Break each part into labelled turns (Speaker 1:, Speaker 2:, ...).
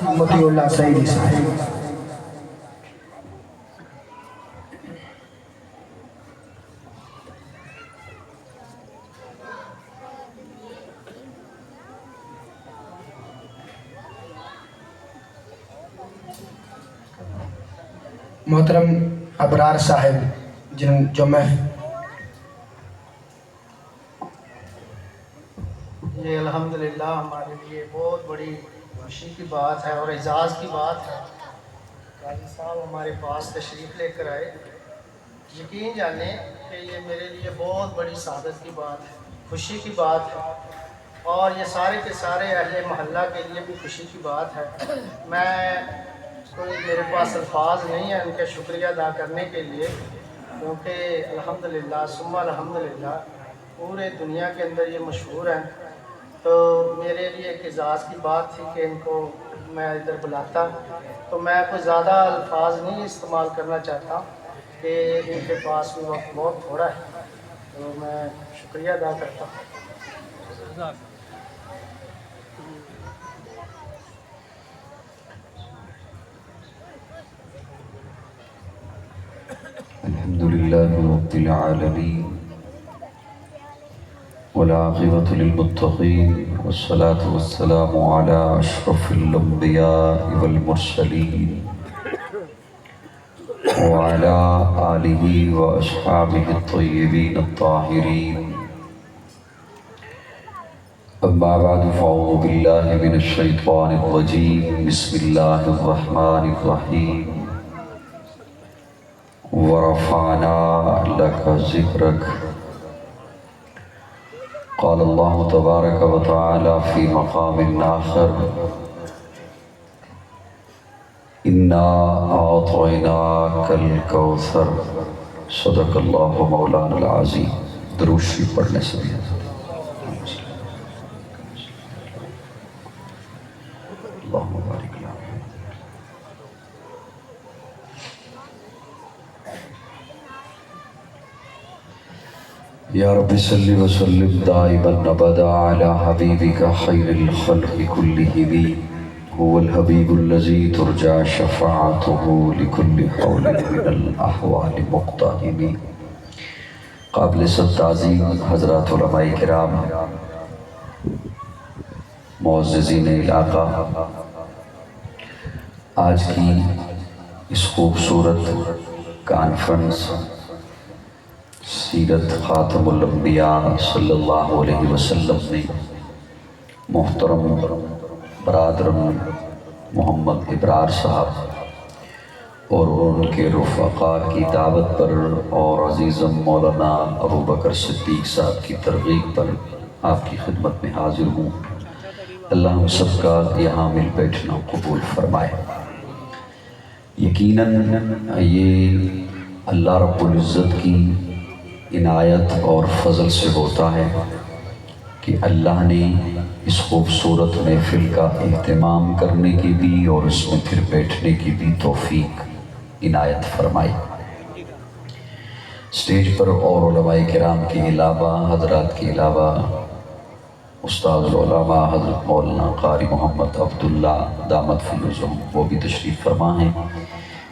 Speaker 1: مطیع اللہ سعیدی صاحب۔ محترم ابرار صاحب جو میں
Speaker 2: یہ الحمدللہ ہمارے لیے بہت بڑی خوشی کی بات ہے اور اعزاز کی بات ہے۔ قاضی صاحب ہمارے پاس تشریف لے کر آئے۔ یقین جانیں کہ یہ میرے لیے بہت بڑی سعادت کی بات ہے، خوشی کی بات ہے، اور یہ سارے کے سارے اہل محلہ کے لیے بھی خوشی کی بات ہے۔ میرے پاس الفاظ نہیں ہیں ان کا شکریہ ادا کرنے کے لیے، کیونکہ الحمدللہ ثم الحمدللہ پورے دنیا کے اندر یہ مشہور ہیں۔ تو میرے لیے ایک اعزاز کی بات تھی کہ ان کو میں ادھر بلاتا، تو میں کوئی زیادہ الفاظ نہیں استعمال کرنا چاہتا کہ ان کے پاس بھی وقت بہت تھوڑا ہے، تو میں شکریہ ادا کرتا ہوں۔
Speaker 3: الحمدللہ رب العالمین والعاقبۃ للمتقین والصلاة والسلام علی اشرف الانبیاء والمرسلین وعلی آلہ واصحابہ الطیبین الطاہرین، اما بعد فاعوذ باللہ من الشیطان الرجیم، بسم اللہ الرحمن الرحیم، ورفعنا لك ذکرک۔ قال اللہ تبارک و تعالی فی مقام آخر، انا اعطیناک الکوثر، صدق اللہ مولانا العظیم۔ درود شریف پڑھنے سے بھی اللہم بارک لنا۔ یا رب صلی وسلم دائما ابدا علی حبیبک خیر الخلق کلہم، هو الحبیب الذی ترجى شفاعته لكل حول من الاحوال مقتحم۔ قابل صد تعظیم حضرات علماء کرام، معززین علاقہ، آج کی اس خوبصورت کانفرنس سیرت خاتم الانبیاء صلی اللہ علیہ وسلم میں محترم برادرم محمد ابرار صاحب اور ان کے رفقاء کی دعوت پر اور عزیزم مولانا ابو بکر صدیق صاحب کی ترغیب پر آپ کی خدمت میں حاضر ہوں۔ اللہ ہم سب کا یہاں مل بیٹھنا قبول فرمائے۔ یقیناً یہ اللہ رب العزت کی عنایت اور فضل سے ہوتا ہے کہ اللہ نے اس خوبصورت محفل کا اہتمام کرنے کی بھی اور اس میں پھر بیٹھنے کی بھی توفیق عنایت فرمائی۔ اسٹیج پر اور علماء کرام کے علاوہ، حضرات کے علاوہ، استاد العلماء حضرت مولانا قاری محمد عبداللہ دامت فیضہم وہ بھی تشریف فرما ہیں۔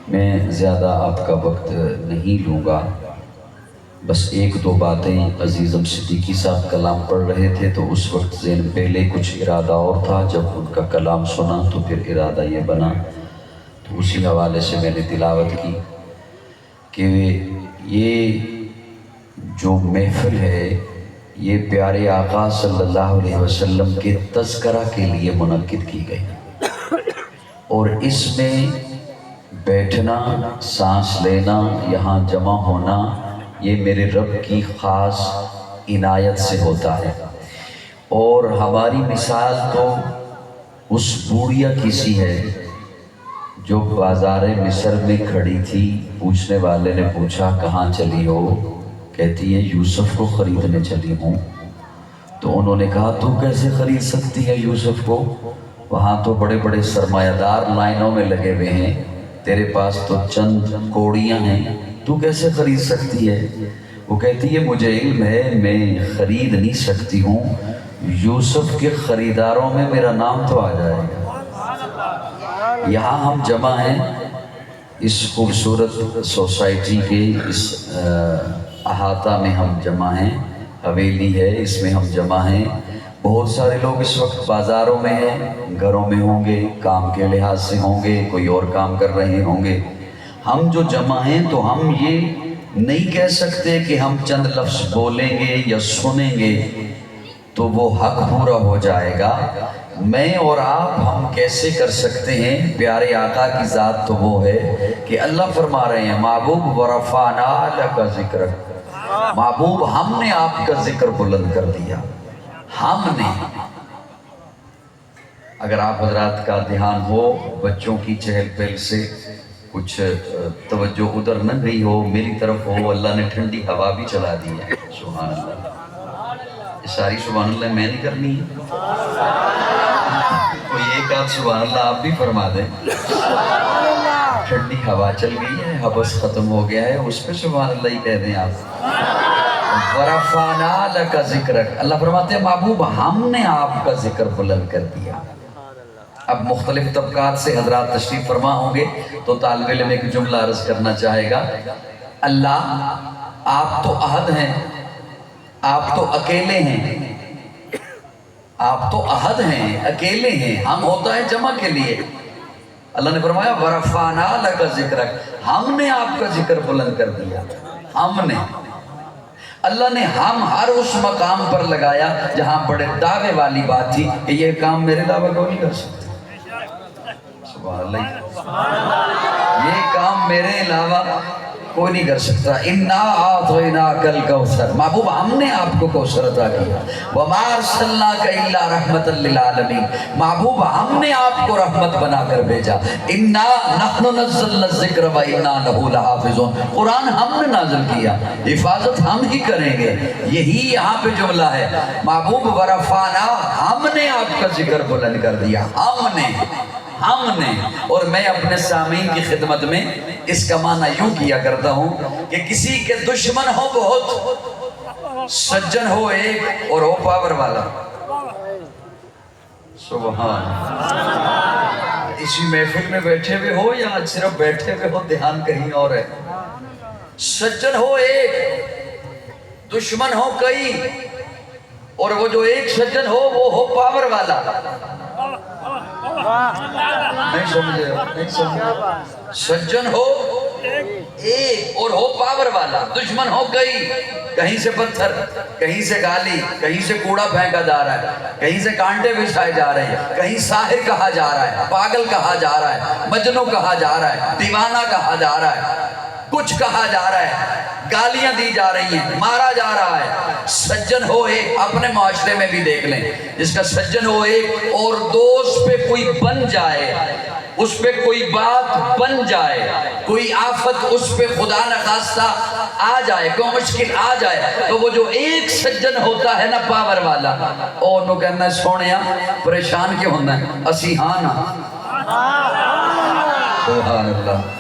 Speaker 3: میں زیادہ آپ کا وقت نہیں لوں گا، بس ایک دو باتیں۔ عزیزم صدیقی صاحب کلام پڑھ رہے تھے تو اس وقت ذہن پہلے کچھ ارادہ اور تھا، جب ان کا کلام سنا تو پھر ارادہ یہ بنا، تو اسی حوالے سے میں نے تلاوت کی کہ یہ جو محفل ہے یہ پیارے آقا صلی اللہ علیہ وسلم کے تذکرہ کے لیے منعقد کی گئی، اور اس میں بیٹھنا، سانس لینا، یہاں جمع ہونا، یہ میرے رب کی خاص عنایت سے ہوتا ہے۔ اور ہماری مثال تو اس بوڑھیا کی سی ہے جو بازار مصر میں کھڑی تھی، پوچھنے والے نے پوچھا کہاں چلی ہو؟ کہتی ہے یوسف کو خریدنے چلی ہوں۔ تو انہوں نے کہا تو کیسے خرید سکتی ہے یوسف کو؟ وہاں تو بڑے بڑے سرمایہ دار لائنوں میں لگے ہوئے ہیں، تیرے پاس تو چند کوڑیاں ہیں، تو کیسے خرید سکتی ہے؟ وہ کہتی ہے مجھے علم ہے میں خرید نہیں سکتی ہوں، یوسف کے خریداروں میں میرا نام تو آ جائے گا۔ یہاں ہم جمع ہیں اس خوبصورت سوسائٹی کے اس احاطہ میں ہم جمع ہیں، حویلی ہے اس میں ہم جمع ہیں۔ بہت سارے لوگ اس وقت بازاروں میں ہیں، گھروں میں ہوں گے، کام کے لحاظ سے ہوں گے، کوئی اور کام کر رہے ہوں گے۔ ہم جو جمع ہیں تو ہم یہ نہیں کہہ سکتے کہ ہم چند لفظ بولیں گے یا سنیں گے تو وہ حق پورا ہو جائے گا۔ میں اور آپ ہم کیسے کر سکتے ہیں؟ پیارے آقا کی ذات تو وہ ہے کہ اللہ فرما رہے ہیں محبوب ورفعنا لک ذکرک، محبوب ہم نے آپ کا ذکر بلند کر دیا، ہم نے۔ اگر آپ حضرات کا دھیان ہو، بچوں کی چہل پہل سے کچھ توجہ ادھر نہ گئی ہو، میری طرف ہو، اللہ نے ٹھنڈی ہوا بھی چلا دی ہے، سبحان اللہ۔ یہ ساری سبحان اللہ میں نہیں کرنی ہے، کوئی ایک آدھ سبحان اللہ آپ بھی فرما دیں۔ ٹھنڈی ہوا چل گئی ہے، حبس ختم ہو گیا ہے، اس پہ سبحان اللہ ہی کہہ دیں آپ۔ ورفعنا لک ذکرک، اللہ فرماتے ہیں محبوب ہم نے آپ کا ذکر بلند کر دیا۔ اب مختلف طبقات سے حضرات تشریف فرما ہوں گے تو طالب علم ایک جملہ عرض کرنا چاہے گا۔ اللہ آپ تو احد ہیں، آپ تو اکیلے ہیں، آپ تو احد ہیں، اکیلے ہیں، ہم ہوتا ہے جمع کے لیے۔ اللہ نے فرمایا ورفعنا لک ذکرک، ہم نے آپ کا ذکر بلند کر دیا، ہم نے۔ اللہ نے ہم ہر اس مقام پر لگایا جہاں بڑے دعوے والی بات تھی کہ یہ کام میرے علاوہ کوئی نہیں کر سکتا، سبحان اللہ، یہ کام میرے علاوہ کوئی نہیں کر سکتا۔ انا اعطیناک الکوثر، محبوب ہم نے آپ کو کوثر عطا کیا۔ وما ارسلناک الا رحمۃ للعالمین، محبوب ہم نے آپ کو رحمت بنا کر بھیجا۔ انا نحن نزلنا الذکر وانا لہ لحافظون، قرآن ہم نے نازل کیا، حفاظت ہم ہی کریں گے۔ یہی یہاں پہ جملہ ہے محبوب ورفعنا، ہم نے آپ کا ذکر بلند کر دیا، ہم نے۔ اور میں اپنے سامعین کی خدمت میں اس کا معنی یوں کیا کرتا ہوں کہ کسی کے دشمن ہو بہت، سجن ہو ایک اور ہو پاور والا، سبحان۔ اسی محفل میں بیٹھے ہوئے ہو یا آج صرف بیٹھے ہوئے ہو، دھیان کہیں اور ہے۔ سجن ہو ایک، دشمن ہو کئی، اور وہ جو ایک سجن ہو وہ ہو پاور والا۔ نہیں سمجھے؟ سجن ہو ایک اور ہو پاور والا، دشمن ہو کئی، کہیں سے پتھر، کہیں سے گالی، کہیں سے کوڑا پھینکا جا رہا ہے، کہیں سے کانٹے بچھائے جا رہے ہیں، کہیں ساحر کہا جا رہا ہے، پاگل کہا جا رہا ہے، مجنوں کہا جا رہا ہے، دیوانہ کہا جا رہا ہے، کچھ کہا جا رہا ہے، گالیاں دی جا رہی ہیں، مارا جا رہا ہے۔ سجن ہو ایک، اپنے معاشرے میں بھی دیکھ لیں، جس کا سجن ہو ایک اور دوست پہ کوئی بن جائے، اس پہ کوئی بات بن جائے، کوئی آفت اس پہ خدا نخواستہ آ جائے، کوئی مشکل آ جائے، تو وہ جو ایک سجن ہوتا ہے نا پاور والا، اور نو کہنا ہے سونیا پریشان کیوں ہونا ہے، اسی ہاں نا، سبحان اللہ۔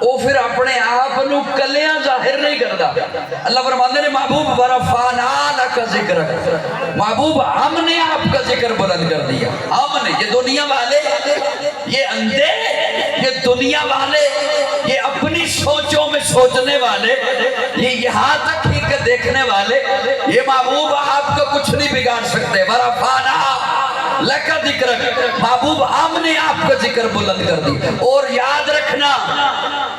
Speaker 3: وہ پھر اپنے آپ نو کلیاں ظاہر نہیں کرتا۔ اللہ فرماتے ہیں محبوب ورفعنا لک ذکرک، محبوب ہم نے آپ کا ذکر بلند کر دیا، ہم نے۔ یہ دنیا والے، یہ اندھے، یہ دنیا والے، یہ اپنی سوچوں میں سوچنے والے، یہ یہاں تک ہی کہ دیکھنے والے، یہ محبوب آپ کا کچھ نہیں بگاڑ سکتے۔ ورفعنا لک ذکرک، محبوب ہم نے آپ کا ذکر بلند کر دی۔ اور یاد رکھنا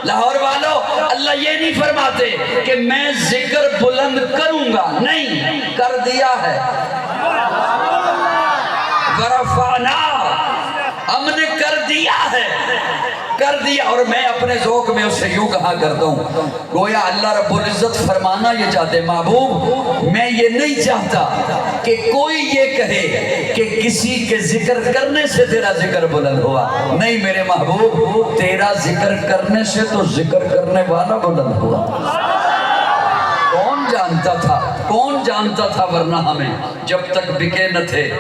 Speaker 3: لاہور والوں، اللہ یہ نہیں فرماتے کہ میں ذکر بلند کروں گا، نہیں، کر دیا ہے۔ ورفعنا، ہم نے کر دیا ہے، کر دیا۔ اور میں اپنے ذوق میں اسے یوں کہا کرتا ہوں، گویا اللہ رب العزت فرمانا یہ چاہتے، محبوب میں یہ نہیں چاہتا کہ کوئی یہ کہے کہ کسی کے ذکر کرنے سے تیرا ذکر بلند ہوا، نہیں میرے محبوب، تیرا ذکر کرنے سے تو ذکر کرنے والا بلند ہوا۔ کون جانتا تھا ورنہ ہمیں جب تک بکے نہ تھے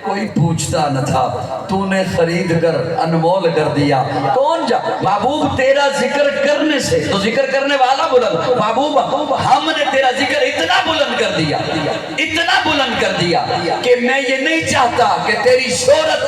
Speaker 3: کوئی پوچھتا نہ تھا، تو نے خرید کر انمول کر دیا۔ کون جا محبوب تیرا ذکر کرنے سے تو ذکر کرنے والا بلند، محبوب ہم نے تیرا ذکر اتنا بلند کر دیا، اتنا بلند کر دیا کہ میں یہ نہیں چاہتا کہ تیری شہرت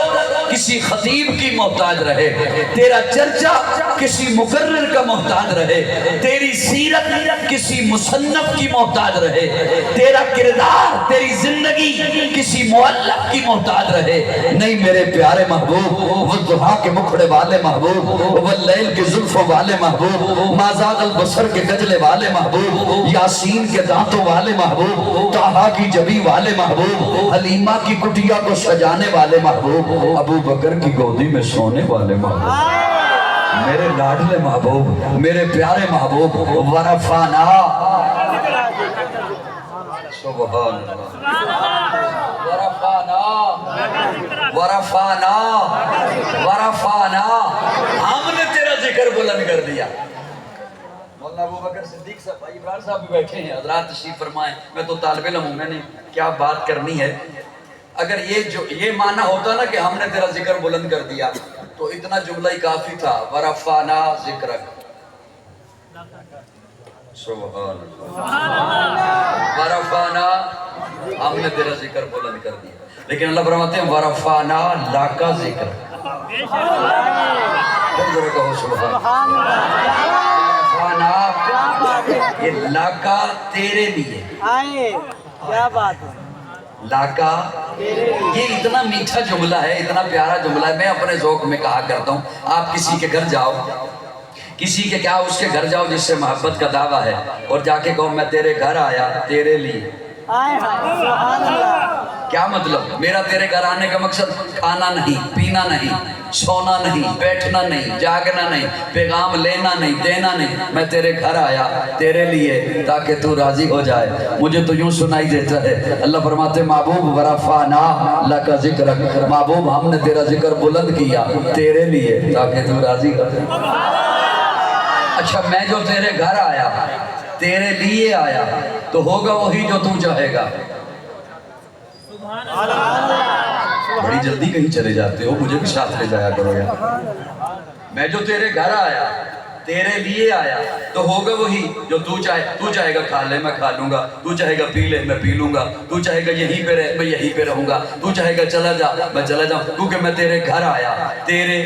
Speaker 3: کسی خطیب کی محتاج رہے، تیرا چرچا کسی مقرر کا محتاج رہے، تیری سیرت کسی مصنف کی محتاج رہے، تیرا کردار تیری زندگی کسی مؤلف کی محتاج رہے۔ نہیں میرے پیارے محبوب، وہ ضحیٰ کے مکھڑے والے محبوب، وہ لیل کے زلفوں والے محبوب، ما زاغ البصر کے گجلے والے محبوب، یاسین کے دانتوں والے محبوب، طٰہٰ کی جبی والے محبوب، حلیمہ کی کٹیا کو سجانے والے محبوب، ابو بکر کی گودی میں سونے والے محبوب، میرے لاڈلے محبوب، میرے پیارے محبوب، ورفعنا سبحان اللہ، ورفعنا ہم نے تیرا ذکر بلند کر دیا۔ مولانا ابو بکر صدیق صاحب، بھائی ابرار صاحب بھی بیٹھے ہیں، حضرات تشریف فرمائیں۔ میں تو طالب علم ہوں، میں نے کیا بات کرنی ہے۔ اگر یہ معنی ہوتا نا کہ ہم نے تیرا ذکر بلند کر دیا تو اتنا جملہ ہی کافی تھا، ورفعنا ذکرک۔ سبحان اللہ، ورفعنا ہم نے تیرا ذکر بلند کر دیا، لیکن اللہ فرماتے ہیں ورفعنا لک ذکر۔ ذرا کہو سبحان اللہ۔ ورفعنا، یہ لاکا تیرے لیے،
Speaker 4: کیا بات ہے،
Speaker 3: لاکا یہ اتنا میٹھا جملہ ہے، اتنا پیارا جملہ ہے۔ میں اپنے ذوق میں کہا کرتا ہوں، آپ کسی کے گھر جاؤ، کسی کے کیا اس کے گھر جاؤ جس سے محبت کا دعویٰ ہے، اور جا کے کہو میں تیرے گھر آیا تیرے لیے۔
Speaker 4: سبحان اللہ،
Speaker 3: کیا مطلب؟ میرا تیرے گھر آنے کا مقصد کھانا نہیں، پینا نہیں، سونا نہیں، بیٹھنا نہیں، جاگنا نہیں، پیغام لینا نہیں، دینا نہیں، میں تیرے گھر آیا تیرے لیے تاکہ تو راضی ہو جائے۔ مجھے تو یوں سنائی دیتا ہے، اللہ فرماتے محبوب ورفعنا لک ذکرک، محبوب ہم نے تیرا ذکر بلند کیا تیرے لیے تاکہ تو راضی ہو جائے۔ اچھا میں جو تیرے گھر آیا تیرے لیے آیا تو ہوگا وہی جو تو چاہے گا۔ بڑی جلدی کہیں چلے جاتے ہو، مجھے بھی ساتھ لے جایا کرو یار۔ میں جو تیرے گھر آیا تیرے لیے آیا تو ہوگا وہی جو تو چاہے گا کھا لے میں کھا لوں گا، تو چاہے گا پی لے میں پی لوں گا، تو چاہے گا یہیں پہ رہ میں یہیں پہ رہوں گا، تو چاہے گا چلا جا میں چلا جاؤں، کیونکہ میں تیرے گھر آیا تیرے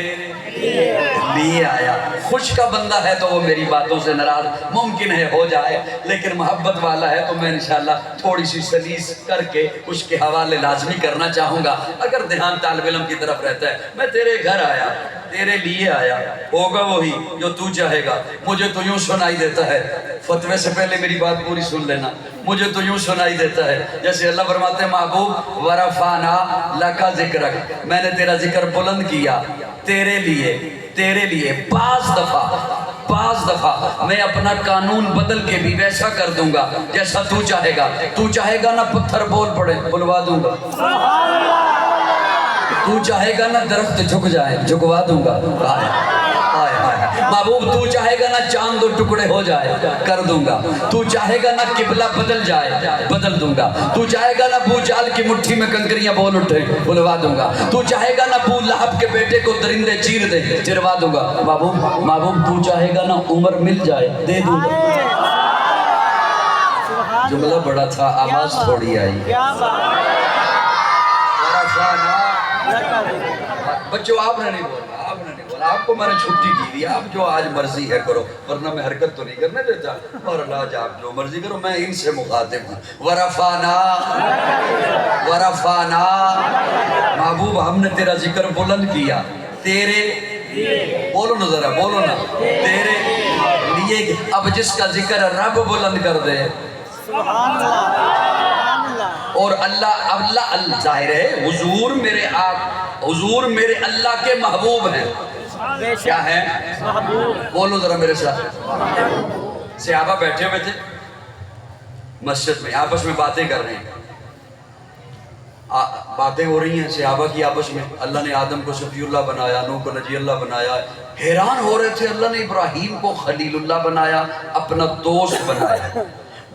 Speaker 3: لیے آیا۔ خوش کا بندہ ہے تو وہ میری باتوں سے ناراض ممکن ہے ہو جائے، لیکن محبت والا ہے تو میں انشاءاللہ تھوڑی سی سلیس کر کے اس کے حوالے لازمی کرنا چاہوں گا۔ اگر دھیان طالب علم کی طرف رہتا ہے، میں تیرے گھر آیا تیرے لیے آیا، ہوگا وہی جو تو چاہے گا۔ مجھے تو یوں سنائی دیتا ہے، فتوے سے پہلے میری بات پوری سن لینا، مجھے تو یوں سنائی دیتا ہے جیسے اللہ فرماتے ہیں محبوب ورفعنا لک ذکرک، میں نے تیرا ذکر بلند کیا تیرے لیے۔ بعض دفعہ میں اپنا قانون بدل کے بھی ویسا کر دوں گا جیسا تو چاہے گا نا پتھر بول پڑے بلوا دوں گا، تو چاہے گا نا درخت جھک جائے جھکوا دوں گا، محبوب تو چاہے گا نا چاند دو ٹکڑے ہو جائے کر دوں گا، تو چاہے گا نا قبلہ بدل جائے بدل دوں گا، تو چاہے گا نا ابو جہل کی مٹھی میں کنکریاں بول اٹھے بلوا دوں گا، تو چاہے گا نا ابو لہب کے بیٹے کو درندے چیر دے چروا دوں گا، محبوب تو چاہے گا نا عمر مل جائے دے دوں گا۔ جملہ بڑا تھا، آواز تھوڑی آئی۔ بچوں آپ نے نہیں بولا، آپ کو میں نے چھٹی کی دی، آپ جو آج مرضی ہے کرو، ورنہ میں حرکت تو نہیں کرنے دیتا، اور آج آپ جو مرضی کرو، میں ان سے مخاطب ہوں۔ ورفعنا محبوب ہم نے تیرا ذکر بلند کیا تیرے، بولو نا ذرا بولو نا، تیرے لیے۔ اب جس کا ذکر رب بلند کر دے اور اللہ ظاہر ہے حضور میرے اللہ کے محبوب ہیں۔ کیا ہے؟ بولو ذرا میرے ساتھ۔ صحابہ بیٹھے ہوئے تھے مسجد میں، آپس میں باتیں کر رہے ہیں، باتیں ہو رہی ہیں صحابہ کی آپس میں۔ اللہ نے آدم کو صفی اللہ بنایا، نوح کو نجی اللہ بنایا، حیران ہو رہے تھے اللہ نے ابراہیم کو خلیل اللہ بنایا، اپنا دوست بنایا۔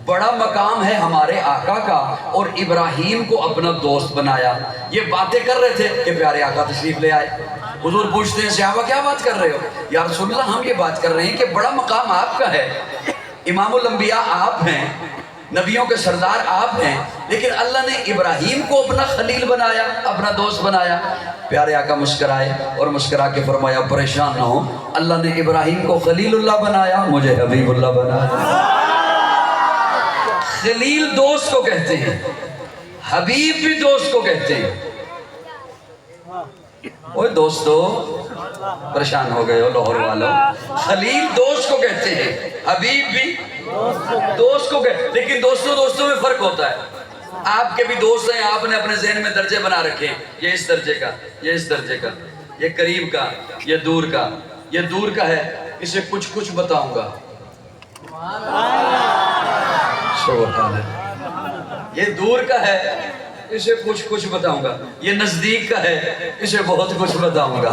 Speaker 3: بڑا مقام ہے ہمارے آقا کا اور ابراہیم کو اپنا دوست بنایا. یہ باتیں کر رہے تھے کہ پیارے آقا تشریف لے آئے. حضور پوچھتے ہیں صحابہ کیا بات کر رہے ہو؟ یا رسول اللہ ہم یہ بات کر رہے ہیں کہ بڑا مقام آپ کا ہے, امام الانبیاء آپ ہیں, نبیوں کے سردار آپ ہیں, لیکن اللہ نے ابراہیم کو اپنا خلیل بنایا, اپنا دوست بنایا. پیارے آقا مسکرائے اور مسکرا کے فرمایا پریشان نہ ہو, اللہ نے ابراہیم کو خلیل اللہ بنایا, مجھے حبیب اللہ بنایا. خلیل دوست کو کہتے ہیں, حبیب بھی دوست کو کہتے ہیں. اوہ دوستو پریشان ہو گئے ہو لاہور والوں. خلیل دوست کو کہتے ہیں, حبیب بھی دوست کو کہتے ہیں. لیکن دوستوں میں فرق ہوتا ہے. آپ کے بھی دوست ہیں, آپ نے اپنے ذہن میں درجے بنا رکھے ہیں, یہ اس درجے کا, یہ اس درجے کا, یہ قریب کا, یہ دور کا. یہ دور کا ہے, اسے کچھ بتاؤں گا. یہ دور کا ہے, اسے کچھ بتاؤں گا. یہ نزدیک کا ہے, اسے بہت کچھ بتاؤں گا.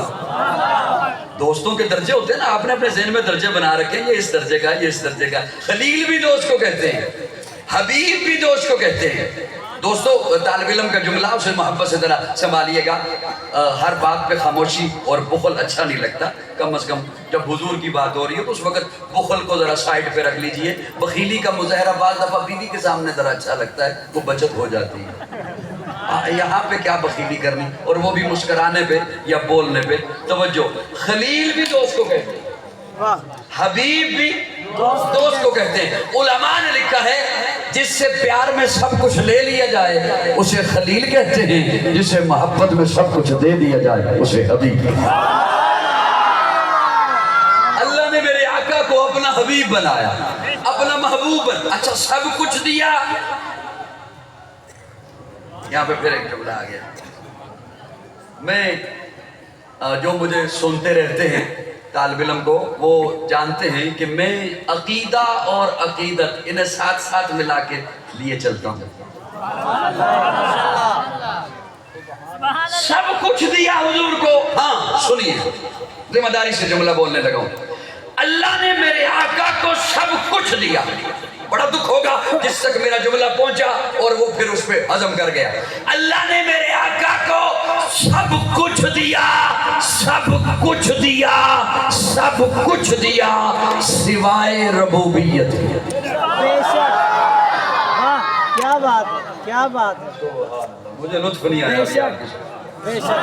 Speaker 3: دوستوں کے درجے ہوتے ہیں نا, آپ نے اپنے ذہن میں درجے بنا رکھے ہیں, یہ اس درجے کا, یہ اس درجے کا. خلیل بھی دوست کو کہتے ہیں, حبیب بھی دوست کو کہتے ہیں. دوستو طالب علم کا جملہ اسے محبت سے ذرا سنبھالیے گا. ہر بات پہ خاموشی اور بخل اچھا نہیں لگتا. کم از کم جب حضور کی بات ہو رہی ہے تو اس وقت بخل کو ذرا سائڈ پہ رکھ لیجئے. بخیلی کا مظاہرہ بعض دفعہ بیوی کے سامنے ذرا اچھا لگتا ہے, وہ بچت ہو جاتی ہے. یہاں پہ کیا بخیلی کرنی, اور وہ بھی مسکرانے پہ یا بولنے پہ. توجہ, خلیل بھی دوست کو کہتے ہیں, حبیب بھی دوست کو کہتے ہیں. علماء نے لکھا ہے جس سے پیار میں سب کچھ لے لیا جائے اسے خلیل کہتے ہیں, جس سے محبت میں سب کچھ دے دیا جائے اسے حبیب. اللہ نے میرے آقا کو اپنا حبیب بنایا, اپنا محبوب بنایا. اچھا سب کچھ دیا. یہاں پہ پھر ایک جملہ آ گیا. میں جو مجھے سنتے رہتے ہیں طالب علم کو, وہ جانتے ہیں کہ میں عقیدہ اور عقیدت انہیں ساتھ ساتھ ملا کے لیے چلتا ہوں. سب کچھ دیا حضور کو. ہاں سنیے, ذمہ داری سے جملہ بولنے لگا ہوں. اللہ نے میرے آقا کو سب کچھ دیا. بڑا دکھ ہوگا جس تک میرا جملہ پہنچا اور وہ پھر اس پہ ہضم کر گیا. اللہ نے میرے آقا کو سب کچھ دیا, سب کچھ دیا, سب کچھ دیا سوائے ربوبیت.
Speaker 4: بے شک. ہاں کیا بات ہے, کیا بات ہے.
Speaker 3: مجھے لطف نہیں آیا.
Speaker 4: بے شک, بے شک.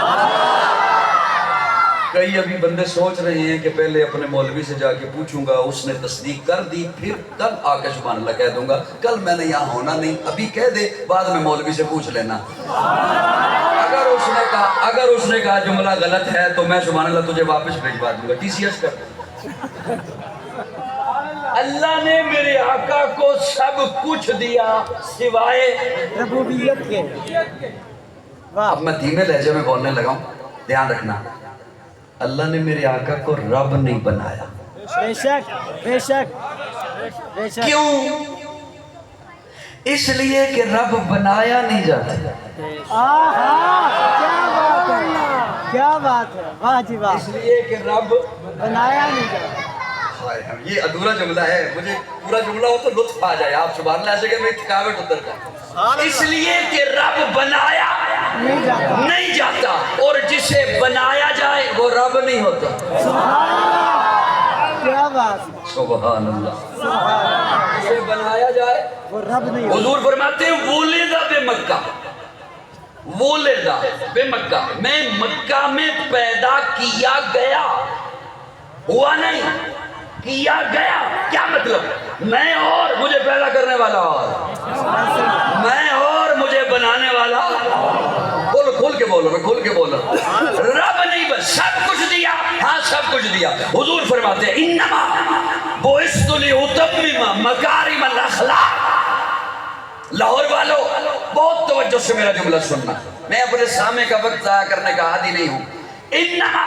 Speaker 3: کئی ابھی بندے سوچ رہے ہیں کہ پہلے اپنے مولوی سے جا کے پوچھوں گا, اس نے تصدیق کر دی, پھر کل آ کے سبحان اللہ کہہ دوں گا. کل میں نے یہاں ہونا نہیں, ابھی کہہ دے, بعد میں مولوی سے پوچھ لینا. اگر اس نے کہا جملہ غلط ہے تو میں سبحان اللہ تجھے واپس بھیجوا دوں گا, ٹی سی ایس کر. اللہ نے میرے آقا کو سب کچھ دیا سوائے
Speaker 4: ربوبیت کے.
Speaker 3: اب میں دھیمے لہجے میں بولنے لگا ہوں, دھیان رکھنا. اللہ نے میرے آقا کو رب نہیں بنایا.
Speaker 4: بے شک, بے شک, بے شک.
Speaker 3: کیوں؟ اس لیے کہ رب بنایا نہیں جاتا.
Speaker 4: کیا بات ہے, کیا بات ہے. واہ جی واہ.
Speaker 3: اس لیے کہ رب
Speaker 4: بنایا نہیں جاتا.
Speaker 3: یہ ادھورا جملہ ہے, مجھے پورا جملہ ہو تو لطف آ جائے. آپ سبحان اللہ ایسے کہ میری تھکاوٹ اتر جائے. اس لیے کہ رب بنایا نہیں جاتا, اور جسے بنایا جائے وہ رب نہیں ہوتا.
Speaker 4: سبحان اللہ. کیا بات ہے.
Speaker 3: سبحان اللہ. جسے بنایا جائے
Speaker 4: وہ رب نہیں ہوتا.
Speaker 3: حضور فرماتے ہیں وولدہ بے مکہ, وولدہ بے مکہ, میں مکہ میں پیدا کیا گیا, ہوا نہیں, کیا گیا. کیا مطلب؟ میں اور مجھے پیدا کرنے والا اور, میں اور مجھے بنانے والا. بولو, کھول کے بولو, کھول کے بولو. رب نہیں بس سب کچھ دیا. ہاں سب کچھ دیا. حضور فرماتے ہیں انما بعثت لاتمم مکارم الاخلاق. لاہور والو بہت توجہ سے میرا جملہ سننا, میں اپنے سامنے کا وقت ضائع کرنے کا عادی نہیں ہوں. انما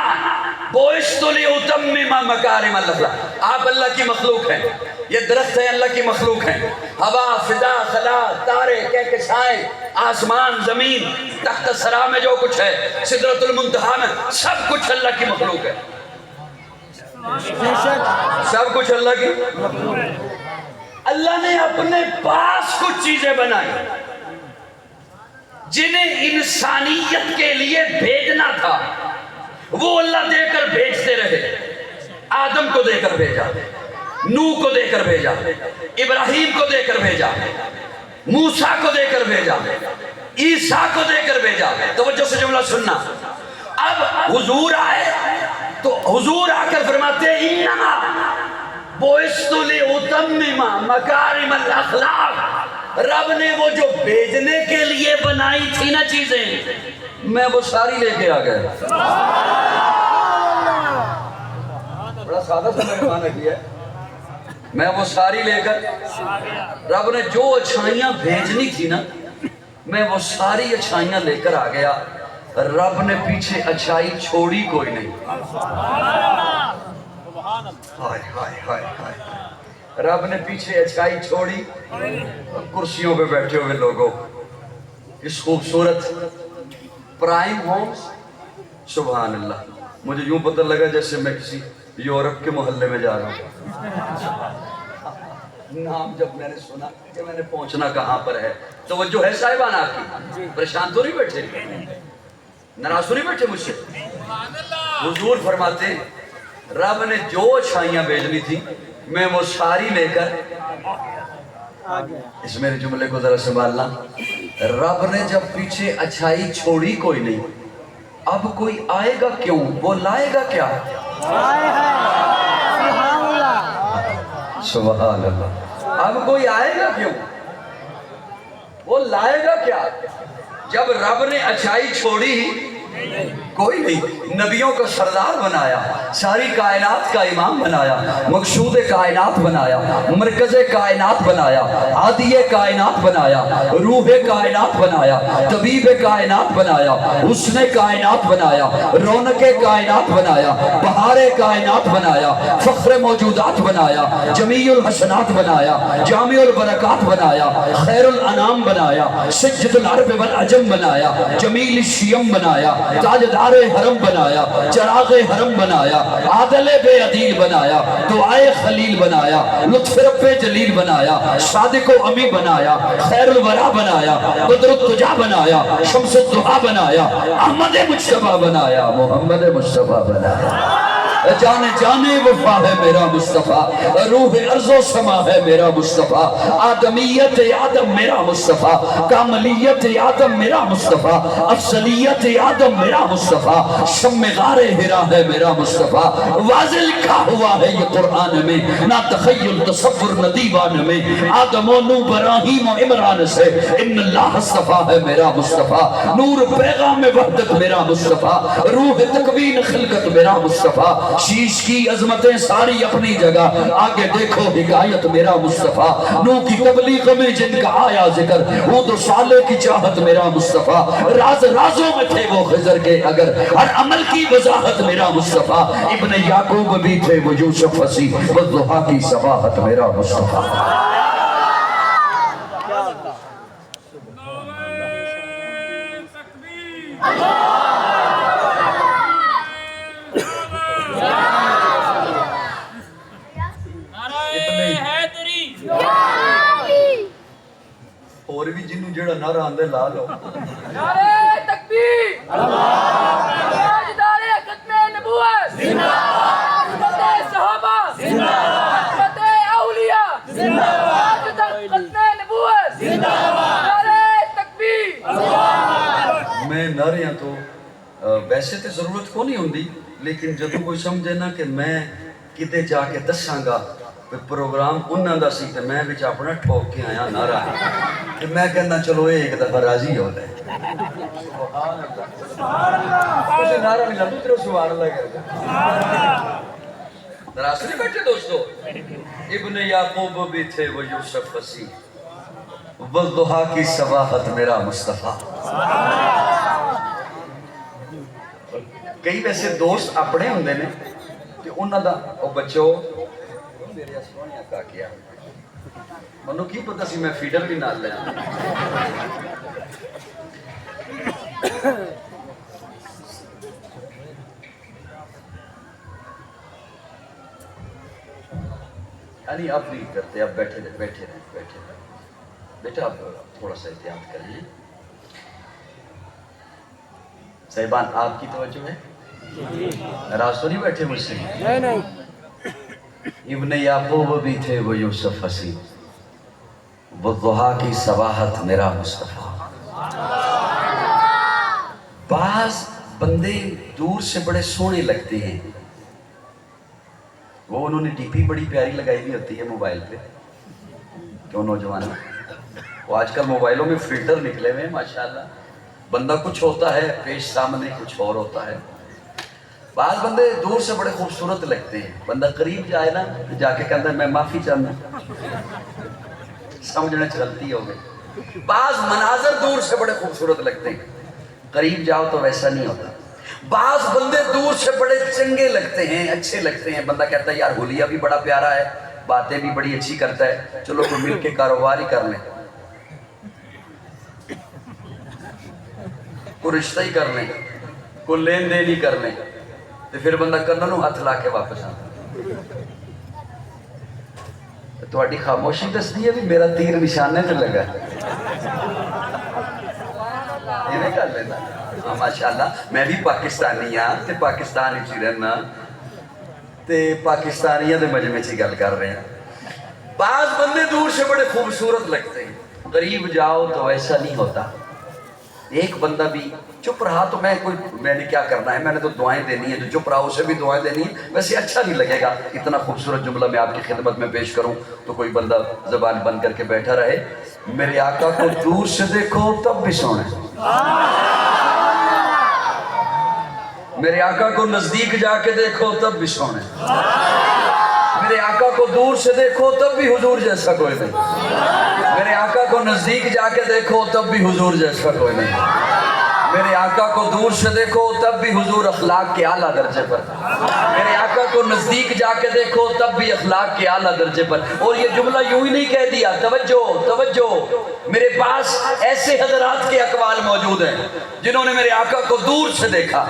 Speaker 3: بعثت لاتمم مکارم الاخلاق. آپ اللہ کی مخلوق ہیں, یہ درخت ہے اللہ کی مخلوق ہیں, ہوا, فضا, خلا, تارے, کہکشائیں, آسمان, زمین, تحت ثری میں جو کچھ ہے, سدرۃ المنتہا میں, سب کچھ اللہ کی مخلوق ہے.
Speaker 4: بے شک.
Speaker 3: سب کچھ اللہ کی. اللہ نے اپنے پاس کچھ چیزیں بنائی جنہیں انسانیت کے لیے بھیجنا تھا، وہ اللہ دے کر بھیجتے رہے۔ آدم کو دے کر بھیجا، نوح کو دے کر بھیجا، ابراہیم کو دے کر بھیجا، موسیٰ کو دے کر بھیجا، عیسیٰ کو دے کر بھیجا۔ توجہ سے جملہ سننا۔ اب حضور آئے تو حضور آ کر فرماتے ہیں انما بعثت لأتمم مکارم الاخلاق۔ رب نے وہ جو بھیجنے کے لیے بنائی تھی نا چیزیں، میں وہ ساری لے کے آ گیا۔ بڑا سادہ سا میں معنی کیا ہے، میں وہ ساری لے کر، رب نے جو اچھائیاں بھیجنی تھی نا، میں وہ ساری اچھائیاں لے کر آ گیا۔ رب نے پیچھے اچھائی چھوڑی کوئی نہیں۔ ہائے ہائے ہائے ہائے، رب نے پیچھے اچھائی چھوڑی۔ کرسیوں پہ بیٹھے ہوئے لوگوں، اس خوبصورت پرائم ہومز، سبحان اللہ، مجھے یوں پتہ لگا جیسے میں کسی یورپ کے محلے میں جا رہا ہوں۔ نام جب میں نے سنا کہ میں نے پہنچنا کہاں پر ہے، توجہ ہے صاحبان آپ کی؟ پریشان تو نہیں بیٹھے، ناراض تو نہیں بیٹھے مجھ سے؟ حضور فرماتے رب نے جو اچھائیاں بھیجنی تھی میں وہ ساری لے کر، اس میرے جملے کو ذرا سنبھالنا، رب نے جب پیچھے اچھائی چھوڑی کوئی نہیں، اب کوئی آئے گا کیوں؟ وہ لائے گا کیا؟ سبحان اللہ، اب کوئی آئے گا کیوں؟ وہ لائے گا کیا؟ جب رب نے اچھائی چھوڑی ہی کوئی نہیں، نبیوں کا سردار بنایا، ساری کائنات کا امام بنایا، مقصود کائنات بنایا، مرکز کائنات بنایا، عادی کائنات بنایا، روح کائنات بنایا، طبیب کائنات بنایا، حسن کائنات بنایا، رونق کائنات بنایا، بہار کائنات بنایا، فخر موجودات بنایا، جمیع الحسنات بنایا، جامع البرکات بنایا، خیر الانام بنایا، سجد العرب والعجم بنایا، جمیل الشیم بنایا، تاجدار حرم بنایا، چراغ حرم بنایا، عادل بے عدیل بنایا، دعائے خلیل بنایا، لطف رب جلیل بنایا، صادق و امی بنایا، خیر الورا بنایا، بدر التجا بنایا، شمس الدحا بنایا، احمد مجتبہ بنایا، محمد مصطفیٰ بنایا۔ جانے وفا ہے میرا مصطفیٰ، روح ارض و سما ہے میرا مصطفیٰ، آدمیت آدم میرا مصطفیٰ، کاملیت آدم میرا مصطفیٰ، افضلیت آدم میرا مصطفیٰ، شم غار ہرا ہے میرا مصطفیٰ۔ واضح لکھا ہوا ہے یہ قرآن میں، نہ تخیل تصور نہ دیوان میں، آدم و نوح ابراہیم و عمران سے ان اللہ اصطفیٰ ہے میرا مصطفیٰ، نور پیغام وحدت میرا مصطفیٰ، روح تکوین خلقت میرا مصطفیٰ، شیش کی عظمتیں ساری اپنی جگہ، آگے دیکھو حکایت میرا مصطفیٰ، نوح کی تبلیغ میں جن کا آیا ذکر، ہود و صالح کی چاہت میرا مصطفیٰ، راز رازوں میں تھے وہ خضر کے اگر، ہر عمل کی وضاحت میرا مصطفیٰ، ابن یعقوب بھی تھے وہ یوسف حسی، والضحا کی صباحت میرا مصطفیٰ۔ اور بھی جنہوں جڑا نعرہ آندے لا لو۔
Speaker 5: نعرہ تکبیر، تاجدار ختم نبوت، خدمت صحابہ، خدمت اولیاء، تاجدار ختم نبوت، نعرہ تکبیر۔
Speaker 3: میں نعریاں تو ویسے تو ضرورت کو نہیں ہوندی، لیکن جب کوئی سمجھے نا کہ میں کتے جا کے دساں گا پروگرام انہاں دا سی تے میں وچ اپنا ٹھوک کے آیا نعرہ، کہ میں کہنا چلو ایک دفعہ راضی ہو لے۔ کچھ نعرہ نہیں لگتا تیرے سبحان اللہ کرتا۔ ناراض نہیں بیٹھے دوستو؟ ابن یعقوب بھی تھے وہ یوسف حسی، والضحا کی صباحت میرا مصطفیٰ۔ کئی ویسے دوست اپنے ہوندے نے کہ انہاں دا او بچو میرے سونیا کا کیا منو کی پتہ سی میں فیڈر بھی نال لیا۔ نہیں اب نہیں کرتے، اب بیٹھے رہے بیٹھے رہے بیٹھے رہے بیٹا، اب تھوڑا سا احتیاط کریں. صاحبان آپ کی توجہ ہے؟ ناراض تو نہیں بیٹھے مجھ سے؟
Speaker 4: نہیں
Speaker 3: ابن یعقوب بھی تھے وہ یوسف حسین، وہ ضحیٰ کی صباحت میرا مصطفیٰ. بعض بندے دور سے بڑے سونے لگتے ہیں، وہ انہوں نے ڈی پی بڑی پیاری لگائی ہوئی ہوتی ہے موبائل پہ. کیوں نوجوانوں، وہ آج کل موبائلوں میں فلٹر نکلے ہوئے ہیں ماشاءاللہ، بندہ کچھ ہوتا ہے پیش سامنے کچھ اور ہوتا ہے. بعض بندے دور سے بڑے خوبصورت لگتے ہیں، بندہ قریب جائے نا جا کے کہتا ہے میں معافی چاہتا ہوں، سمجھنے چلتی ہو گئی. بعض مناظر دور سے بڑے خوبصورت لگتے ہیں، قریب جاؤ تو ویسا نہیں ہوتا. بعض بندے دور سے بڑے چنگے لگتے ہیں، اچھے لگتے ہیں، بندہ کہتا ہے یار حلیہ بھی بڑا پیارا ہے، باتیں بھی بڑی اچھی کرتا ہے، چلو کوئی مل کے کاروبار ہی کر لیں، کوئی رشتہ ہی کر لیں، کوئی لین دین ہی کر لیں. تو پھر بندہ کننوں ہاتھ لا کے واپس آتا. تھوڑی خاموشی دستی ہے بھی میرا تیر نشانے سے لگا. یہ کر لینا ماشاءاللہ. میں بھی پاکستانی ہاں تے پاکستان ہی رہنا تے پاکستانیاں دے مجمع چ گل کر رہے ہیں. بعض بندے دور سے بڑے خوبصورت لگتے ہیں، قریب جاؤ تو ایسا نہیں ہوتا. ایک بندہ بھی چپ رہا تو میں نے کیا کرنا ہے، میں نے تو دعائیں دینی ہیں، جو چپ رہا اسے بھی دعائیں دینی ہیں. ویسے اچھا نہیں لگے گا اتنا خوبصورت جملہ میں آپ کی خدمت میں پیش کروں تو کوئی بندہ زبان بند کر کے بیٹھا رہے. میرے آقا کو دور سے دیکھو تب بھی سونے، میرے آقا کو نزدیک جا کے دیکھو تب بھی سونے، میرے آقا کو دور سے دیکھو تب بھی حضور جیسا کوئی نہیں، میرے آقا کو نزدیک جا کے دیکھو تب بھی حضور جیسا کوئی نہیں، میرے آقا کو دور سے دیکھو تب بھی حضور اخلاق کے اعلیٰ درجے پر، میرے آقا کو نزدیک جا کے دیکھو تب بھی اخلاق کے اعلیٰ درجے پر. اور یہ جملہ یوں ہی نہیں کہہ دیا، توجہ توجہ، میرے پاس ایسے حضرات کے اقوال موجود ہیں جنہوں نے میرے آقا کو دور سے دیکھا،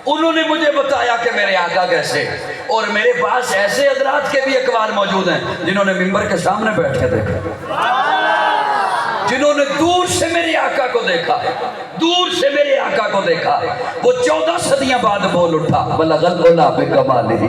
Speaker 3: انہوں نے مجھے بتایا کہ میرے آقا کیسے. اور میرے پاس ایسے حضرات کے بھی اقوال موجود ہیں جنہوں نے منبر کے سامنے بیٹھ کے دیکھا، جنہوں نے دور سے میرے آقا کو دیکھا، دور سے میرے آقا کو دیکھا. وہ 14 صدیاں بعد بول اٹھا، بلغ العلا بکمالہ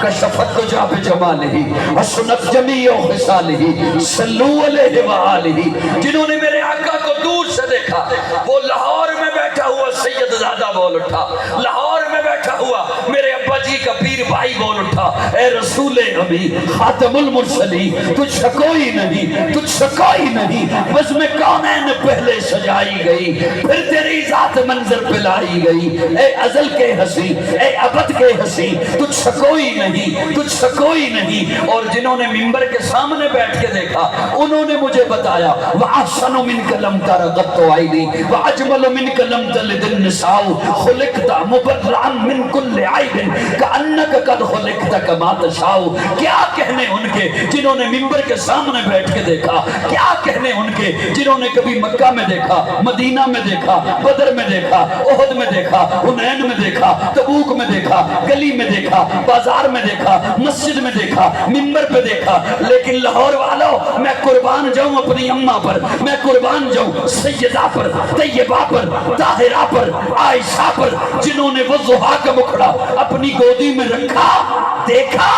Speaker 3: کشفت تجا بجمالہ وسنت جمیع خصالہ صلو علیہ وآلہ. جنہوں نے میرے آقا کو دور سے دیکھا، وہ لاہور میں بیٹھا ہوا سید زادہ بول اٹھا، لاہور میں بیٹھا ہوا میرے ابا جی کا پیر بھائی بول اٹھا، اے رسول ابھی خاتم المرسلین تجھ سے کوئی نہیں، تجھ سے کوئی نہیں، بزم کونین پہلے سجائی گئی، پھر تیری ذات منظر پہ لائی گئی. اے ازل کے ہنسی، اے ابد کے ہنسی، تجھ سے کوئی نہیں، تجھ سے کوئی نہیں. اور جنہوں نے منبر کے سامنے بیٹھ کے دیکھا انہوں نے مجھے بتایا وَأَحْسَنُ مِنْكَ لَمْ تَرَ قَطُّ عَيْنِي وَأَجْمَلُ مِنْكَ لَمْ تَلِدِ النِّسَاءُ خُلِقْتَ مُبَرَّأً مِنْ كُلِّ عَيْبٍ كَأَنَّكَ قَدْ خُلِقْتَ كَمَا تَشَاءُ. کیا کہنے ان کے جنہوں نے منبر کے سامنے بیٹھ کے دیکھا، کیا کہنے ان کے جنہوں نے کبھی مکہ میں دیکھا، مدینہ میں دیکھا، بدر میں دیکھا، احد میں دیکھا، حنین میں دیکھا، تبوک میں دیکھا، گلی میں دیکھا، بازار میں دیکھا، مسجد میں دیکھا، منبر پہ دیکھا. لیکن لاہور والوں میں قربان جاؤں اپنی اماں پر، میں قربان جاؤں سیدہ پر، طیبہ پر، طاہرہ پر، عائشہ پر، جنہوں نے وہ ضحیٰ کا مکھڑا اپنی گودی میں رکھا، دیکھا،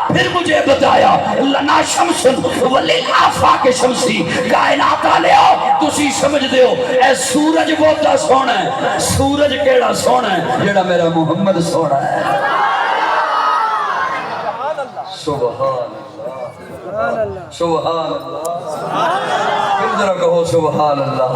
Speaker 3: پھر مجھے بتایا لنا شمس وللآفاق شمسی. کائنات آلیو تسی سمجھ دیو اے سورج بہتا سونا ہے، سورج کیڑا سونا ہے جیڑا میرا محمد سونا ہے. سبحان اللہ، سبحان اللہ، پھر ذرا کہو سبحان اللہ.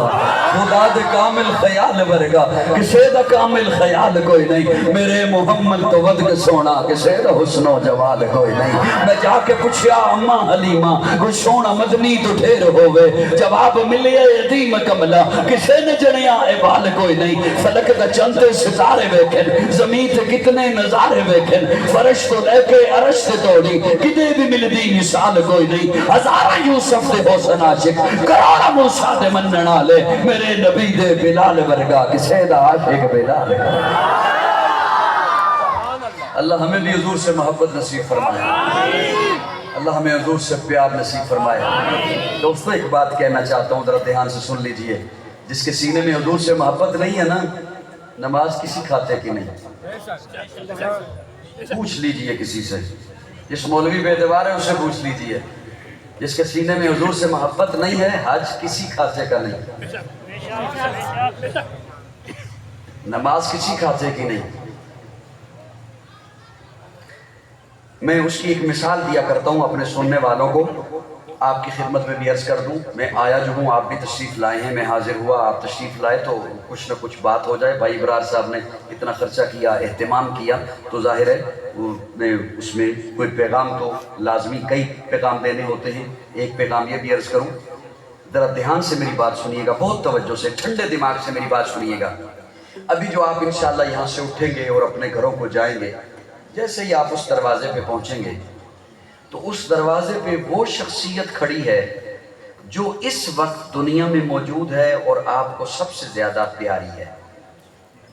Speaker 3: خدا دے کامل خیال ورگا کسے دا کامل خیال کوئی نہیں، میرے محمد تو ود کے سونا کسے دا حسن و جوال کوئی نہیں. میں جا کے پوچھیا اماں حلیمہ وہ سونا مدنی تو ڈھیر ہوئے، جواب ملیا یتیم کملا کسے نے جنیا عبال کوئی نہیں. فلک دا چندے ستارے ویکھن، زمین تے کتنے نظارے ویکھن، فرش تو لے کے عرش تے توڑی کدے بھی ملدی مثال کوئی نہیں. ہزارہ یوسف دے حسن عاشق، کروڑا موسیٰ دے منن والے، میرے نبی دے بلال ورگا کسے دا عاشق بلال. اللہ ہمیں بھی حضور سے محبت نصیب فرمائے. اللہ ہمیں حضور سے پیار نصیب فرمائے۔ دوستو ایک بات کہنا چاہتا ہوں، ذرا دھیان سے سن لیجئے، جس کے سینے میں حضور سے محبت نہیں ہے نا، نماز کسی کھاتے کی نہیں۔ پوچھ لیجئے کسی سے، جس مولوی بے اعتبار ہے اسے پوچھ لیجئے، جس کے سینے میں حضور سے محبت نہیں ہے، حج کسی کھاتے کا نہیں، نماز کسی کھاتے کی نہیں۔ میں اس کی ایک مثال دیا کرتا ہوں اپنے سننے والوں کو، آپ کی خدمت میں بھی عرض کر دوں، میں آیا جو ہوں، آپ بھی تشریف لائے ہیں، میں حاضر ہوا، آپ تشریف لائے تو کچھ نہ کچھ بات ہو جائے۔ بھائی ابرار صاحب نے اتنا خرچہ کیا، اہتمام کیا، تو ظاہر ہے میں اس میں کوئی پیغام تو لازمی، کئی پیغام دینے ہوتے ہیں، ایک پیغام یہ بھی عرض کروں، ذرا دھیان سے میری بات سنیے گا، بہت توجہ سے، ٹھنڈے دماغ سے میری بات سنیے گا۔ ابھی جو آپ انشاءاللہ یہاں سے اٹھیں گے اور اپنے گھروں کو جائیں گے، جیسے ہی آپ اس دروازے پہ پہنچیں گے تو اس دروازے پہ وہ شخصیت کھڑی ہے جو اس وقت دنیا میں موجود ہے اور آپ کو سب سے زیادہ پیاری ہے۔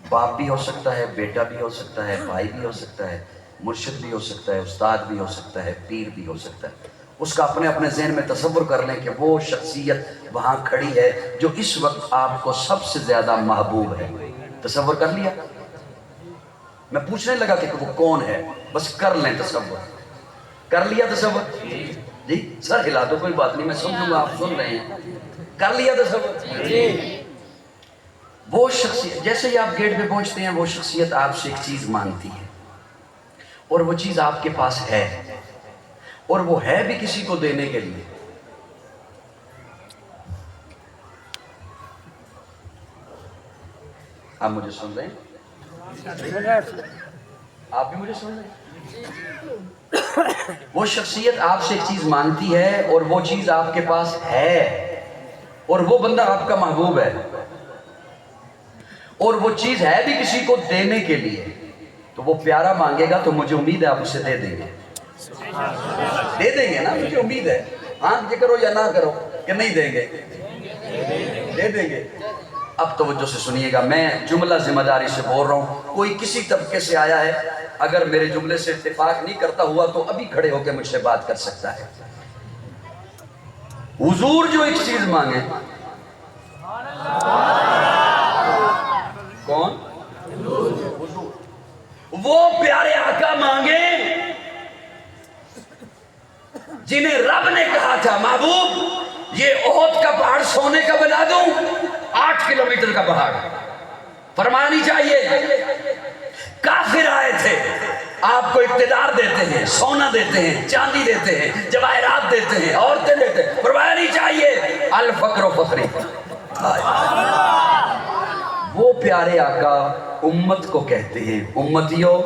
Speaker 3: باپ بھی ہو سکتا ہے، بیٹا بھی ہو سکتا ہے، بھائی بھی ہو سکتا ہے، مرشد بھی ہو سکتا ہے، استاد بھی ہو سکتا ہے، پیر بھی ہو سکتا ہے۔ اس کا اپنے ذہن میں تصور کر لیں کہ وہ شخصیت وہاں کھڑی ہے جو اس وقت آپ کو سب سے زیادہ محبوب ہے۔ تصور کر لیا؟ میں پوچھنے لگا کہ وہ کون ہے، بس کر لیں تصور۔ کر لیا تصور؟ جی سر ہلا دو، کوئی بات نہیں، میں سمجھوں گا آپ سن رہے ہیں۔ کر لیا تصور؟ وہ شخصیت، جیسے ہی آپ گیٹ پہ پہنچتے ہیں، وہ شخصیت آپ سے ایک چیز مانگتی ہے، اور وہ چیز آپ کے پاس ہے، اور وہ ہے بھی کسی کو دینے کے لیے۔ آپ مجھے سن رہے ہیں؟ آپ بھی مجھے سن رہے ہیں؟ وہ شخصیت آپ سے ایک چیز مانگتی ہے اور وہ چیز آپ کے پاس ہے، اور وہ بندہ آپ کا محبوب ہے، اور وہ چیز ہے بھی کسی کو دینے کے لیے۔ تو وہ پیارا مانگے گا تو مجھے امید ہے آپ اسے دے دیں گے، دے دیں گے نا، مجھے امید ہے۔ ہاں یہ کرو یا نہ کرو کہ نہیں دیں گے، دے دیں گے۔ اب توجہ سے سنیے گا، میں جملہ ذمہ داری سے بول رہا ہوں، کوئی کسی طبقے سے آیا ہے، اگر میرے جملے سے اتفاق نہیں کرتا ہوا تو ابھی کھڑے ہو کے مجھ سے بات کر سکتا ہے۔ حضور جو ایک چیز مانگے، کون؟ حضور۔ وہ پیارے آقا مانگے جنہیں رب نے کہا تھا محبوب یہ احد کا پہاڑ سونے کا بنا دوں، 8 کلومیٹر کا پہاڑ، فرمایا نہیں چاہیے۔ کافر آئے تھے، آپ کو اقتدار دیتے ہیں، سونا دیتے ہیں، چاندی دیتے ہیں، جواہرات دیتے ہیں، عورتیں دیتے ہیں، فرمایا نہیں چاہیے الفقر و فخری۔ وہ پیارے آقا امت کو کہتے ہیں، امتیوں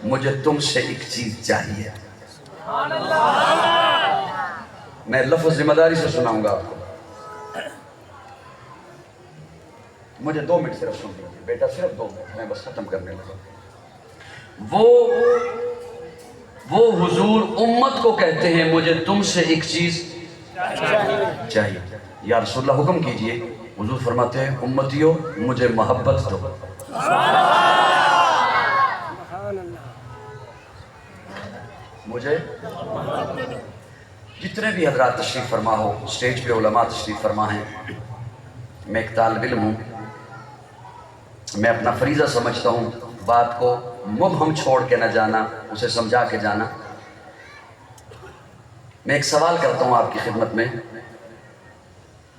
Speaker 3: مجھے تم سے ایک چیز چاہیے۔ میں لفظ ذمہ داری سے سناؤں گا آپ کو، مجھے 2 منٹ صرف سن لیجیے بیٹا، صرف 2 منٹ، میں بس ختم کرنے لگا۔ وہ حضور امت کو کہتے ہیں مجھے تم سے ایک چیز چاہیے۔ یا رسول اللہ حکم کیجئے، حضور فرماتے ہیں امتیوں مجھے محبت دو۔ مجھے جتنے بھی حضرات تشریف فرما ہو، اسٹیج پہ علماء تشریف فرما ہیں، میں ایک طالب علم ہوں، میں اپنا فریضہ سمجھتا ہوں بات کو مبہم چھوڑ کے نہ جانا، اسے سمجھا کے جانا۔ میں ایک سوال کرتا ہوں آپ کی خدمت میں،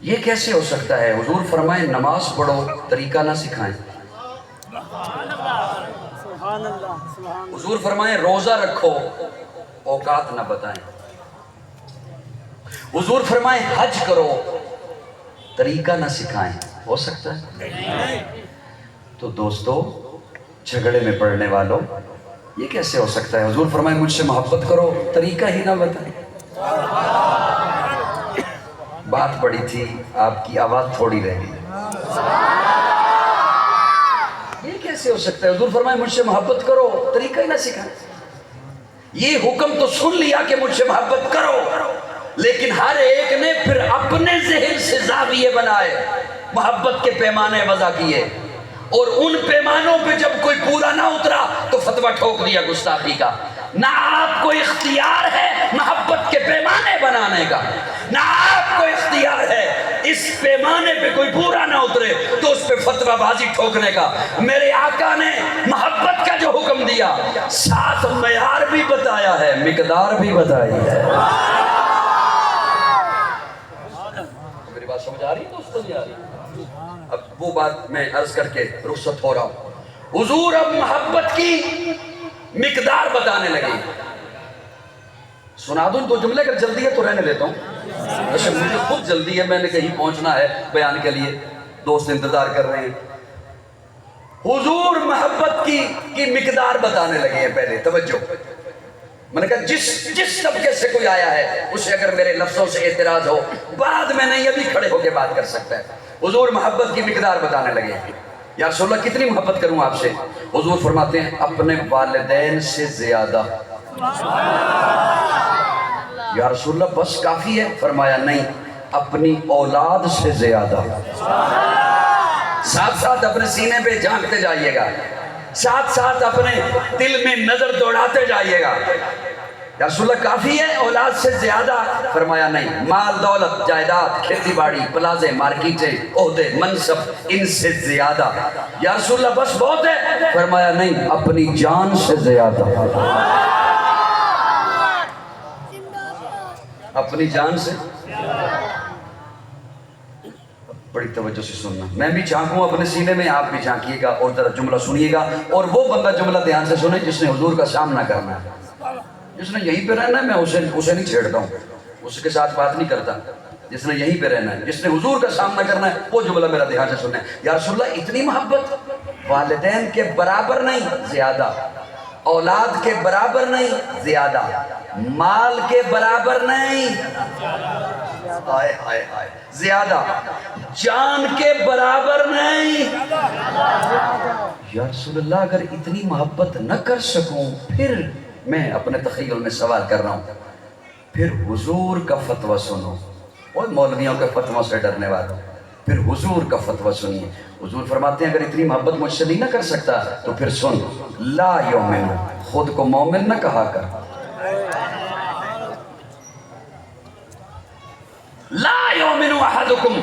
Speaker 3: یہ کیسے ہو سکتا ہے حضور فرمائیں نماز پڑھو طریقہ نہ سکھائیں، حضور فرمائیں روزہ رکھو اوقات نہ بتائیں، حضور فرمائیں حج کرو طریقہ نہ سکھائیں، ہو سکتا ہے؟ تو دوستو جھگڑے میں پڑنے والوں یہ کیسے ہو سکتا ہے؟ حضور فرمائیں مجھ سے محبت کرو طریقہ ہی نہ بتائیں۔ بات بڑی تھی، آپ کی آواز تھوڑی رہ گئی۔ یہ کیسے ہو سکتا ہے؟ حضور فرمائیں مجھ سے محبت کرو طریقہ ہی نہ سکھائیں۔ یہ حکم تو سن لیا کہ مجھ سے محبت کرو، لیکن ہر ایک نے پھر اپنے ذہن سے زاویے بنائے، محبت کے پیمانے وضع کیے، اور ان پیمانوں پہ جب کوئی پورا نہ اترا تو فتویٰ ٹھوک دیا گستاخی کا۔ نہ آپ کو اختیار ہے محبت کے بنانے کا، نہ آپ کو اختیار ہے اس پیمانے پہ کوئی پورا نہ اترے تو اس پہ فتویٰ بازی ٹھوکنے کا۔ میرے آقا نے محبت کا جو حکم دیا ساتھ معیار بھی بتایا ہے، مقدار بھی بتائی ہے۔ میری بات سمجھ آ رہی ہے دوستوں؟ نہیں آ رہی؟ اب وہ بات میں عرض کر کے رخصت ہو رہا ہوں۔ حضور اب محبت کی مقدار بتانے لگے۔ سنا دوں دو جملے، اگر جلدی ہے تو رہنے دیتا ہوں۔ اچھا مجھے خود جلدی ہے، میں نے کہیں پہنچنا ہے بیان کے لیے، دوست انتظار کر رہے ہیں۔ حضور محبت کی مقدار بتانے لگے ہیں۔ پہلے توجہ، میں نے کہا جس طبقے سے کوئی آیا ہے اسے اگر میرے لفظوں سے اعتراض ہو بعد میں نہیں، ابھی کھڑے ہو کے بات کر سکتا ہے۔ حضور محبت کی مقدار بتانے لگے۔ یا رسول اللہ کتنی محبت کروں آپ سے؟ حضور فرماتے ہیں اپنے والدین سے زیادہ۔ یا رسول اللہ بس کافی ہے؟ فرمایا نہیں، اپنی اولاد سے زیادہ۔ ساتھ ساتھ اپنے سینے پہ جھانکتے جائیے گا، ساتھ ساتھ اپنے دل میں نظر دوڑاتے جائیے گا۔ یا رسول اللہ کافی ہے اولاد سے زیادہ؟ فرمایا نہیں، مال دولت جائیداد کھیتی باڑی پلازے مارکیٹیں عہدے منصب ان سے زیادہ۔ یا رسول اللہ بس بہت ہے؟ فرمایا نہیں، اپنی جان سے زیادہ۔ اپنی جان سے؟ بڑی توجہ سے سننا، میں بھی جھانکوں اپنے سینے میں، آپ بھی جھانکیے گا اور ذرا جملہ سنیے گا، اور وہ بندہ جملہ دھیان سے سنے جس نے حضور کا سامنا کرنا ہے، جس نے یہیں پہ رہنا ہے۔ میں اسے نہیں چھیڑتا ہوں، اس کے ساتھ بات نہیں کرتا۔ جس نے یہیں پہ رہنا ہے، جس نے حضور کا سامنا کرنا ہے، وہ جملہ میرا دھیان سے سننا ہے۔ یا رسول اللہ اتنی محبت، والدین کے برابر نہیں زیادہ، اولاد کے برابر نہیں زیادہ، مال کے برابر نہیں آئے آئے آئے زیادہ، جان کے برابر نہیں۔ یا رسول اللہ اگر اتنی محبت نہ کر سکوں، پھر میں اپنے تخیل میں سوال کر رہا ہوں، پھر حضور کا فتویٰ سنو۔ اور مولویوں کے فتویٰ سے ڈرنے والا، پھر حضور کا فتویٰ سنیے۔ حضور فرماتے ہیں اگر اتنی محبت مجھ سے نہیں نہ کر سکتا تو پھر سن، لا یؤمن، خود کو مومن نہ کہا کر۔ لا یؤمن احدکم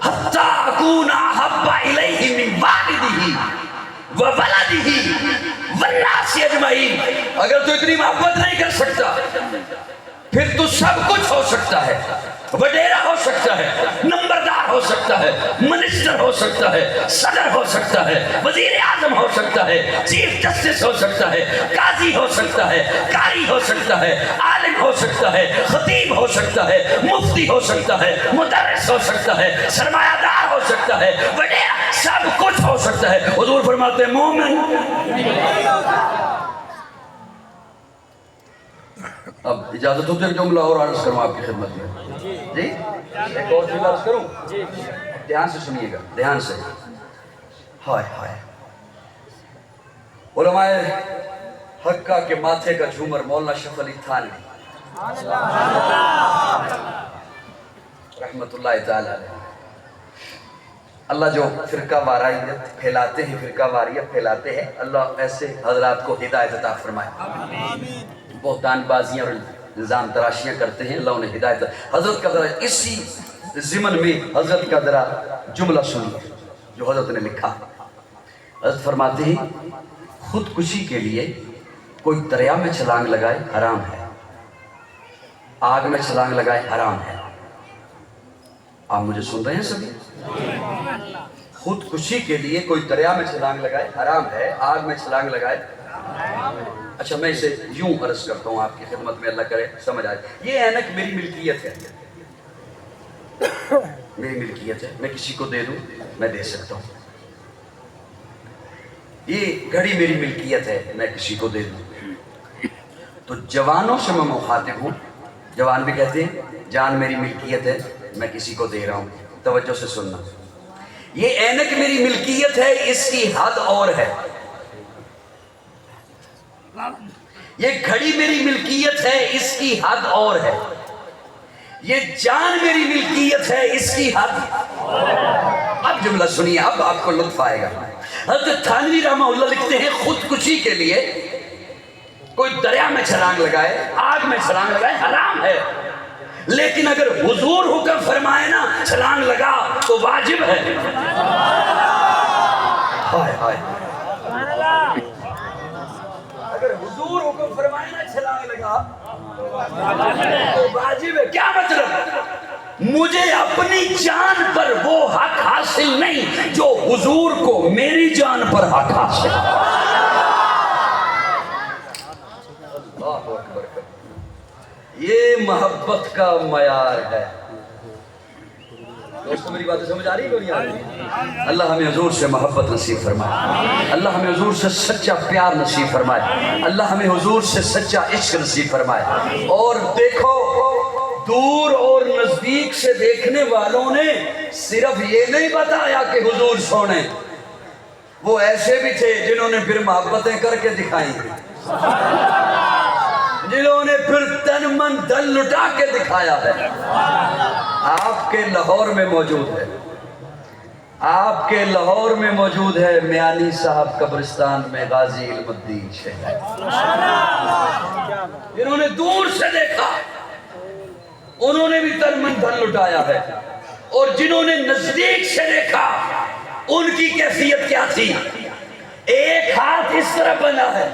Speaker 3: حتی اکون احب الیہ من والدہ وولدہ والناس اجمعین۔ اگر تو اتنی محبت نہیں کر سکتا پھر تو سب کچھ ہو سکتا ہے، وڈیرا ہو سکتا ہے، نمبردار ہو سکتا ہے، منسٹر ہو سکتا ہے، صدر ہو سکتا ہے، وزیر اعظم ہو سکتا ہے، چیف جسٹس ہو سکتا ہے، قاضی ہو سکتا ہے، قاری ہو سکتا ہے، عالم ہو سکتا ہے، خطیب ہو سکتا ہے، مفتی ہو سکتا ہے، مدرس ہو سکتا ہے، سرمایہ دار ہو سکتا ہے، وڈیرا سب کچھ ہو سکتا ہے۔ حضور فرماتے ہیں مومن۔ اب اجازت ہو تو ایک جملہ اور عرض کروں آپ کی خدمت میں۔ جی ایک اور جملہ عرض کروں، دھیان سے سنیے گا، دھیان سے۔ ہائے ہائے، علماء حقہ کے ماتھے کا جھومر مولانا شرف علی تھانوی رحمت اللہ تعالی علیہ، اللہ جو فرقہ واریت پھیلاتے ہیں، فرقہ واریت پھیلاتے ہیں، اللہ ایسے حضرات کو ہدایت عطا فرمائے۔ بہتان بازیاں اور الزام تراشیاں کرتے ہیں، اللہ انہیں ہدایت۔ حضرت کا ذرا اسی ضمن میں حضرت کا ذرا جملہ سنیے جو حضرت نے لکھا۔ حضرت فرماتے ہیں خودکشی کے لیے کوئی دریا میں چھلانگ لگائے حرام ہے، آگ میں چھلانگ لگائے حرام ہے۔ آپ مجھے سن رہے ہیں سبھی؟ خودکشی کے لیے کوئی دریا میں چھلانگ لگائے حرام ہے، آگ میں چھلانگ لگائے۔ اچھا میں اسے یوں عرض کرتا ہوں آپ کی خدمت میں، اللہ کرے سمجھ آئے۔ یہ اینک میری ملکیت ہے، میری ملکیت ہے، میں کسی کو دے دوں میں دے سکتا ہوں۔ یہ گھڑی میری ملکیت ہے، میں کسی کو دے دوں۔ تو جوانوں سے میں مخاطب ہوں، جوان بھی کہتے ہیں جان میری ملکیت ہے، میں کسی کو دے رہا ہوں۔ توجہ سے سننا، یہ اینک میری ملکیت ہے، اس کی حد اور ہے۔ یہ گھڑی میری ملکیت ہے، اس کی حد اور ہے۔ یہ جان میری ملکیت ہے، اس کی حد۔ اب جملہ سنیے، اب آپ کو لطف آئے گا۔ حضرت تھانوی رحمہ اللہ لکھتے ہیں خودکشی کے لیے کوئی دریا میں چھلانگ لگائے، آگ میں چھلانگ لگائے حرام ہے، لیکن اگر حضور حکم فرمائے نا چھلانگ لگا تو واجب ہے. ہائے ہائے اگر حضور حکم فرمائے نا چھلانگ لگا تو واجب ہے. کیا مطلب؟ مجھے اپنی جان پر وہ حق حاصل نہیں جو حضور کو میری جان پر حق حاصل. اللہ اکبر. یہ محبت کا معیار ہے. دوستو میری باتیں سمجھ آ رہی ہے؟ اللہ ہمیں حضور سے محبت نصیب فرمائے. اللہ ہمیں حضور سے سچا پیار نصیب فرمائے. اللہ ہمیں حضور سے سچا عشق نصیب فرمائے. اور دیکھو دور اور نزدیک سے دیکھنے والوں نے صرف یہ نہیں بتایا کہ حضور سونے، وہ ایسے بھی تھے جنہوں نے پھر محبتیں کر کے دکھائیں، جنہوں نے پھر تن من دل لٹا کے دکھایا ہے. آپ کے لاہور میں موجود ہے، آپ کے لاہور میں موجود ہے میانی صاحب قبرستان میں غازی علم الدین شہید، جنہوں نے دور سے دیکھا انہوں نے بھی تن من دل لٹایا ہے. اور جنہوں نے نزدیک سے دیکھا ان کی کیفیت کیا تھی؟ ایک ہاتھ اس طرف بنا ہے،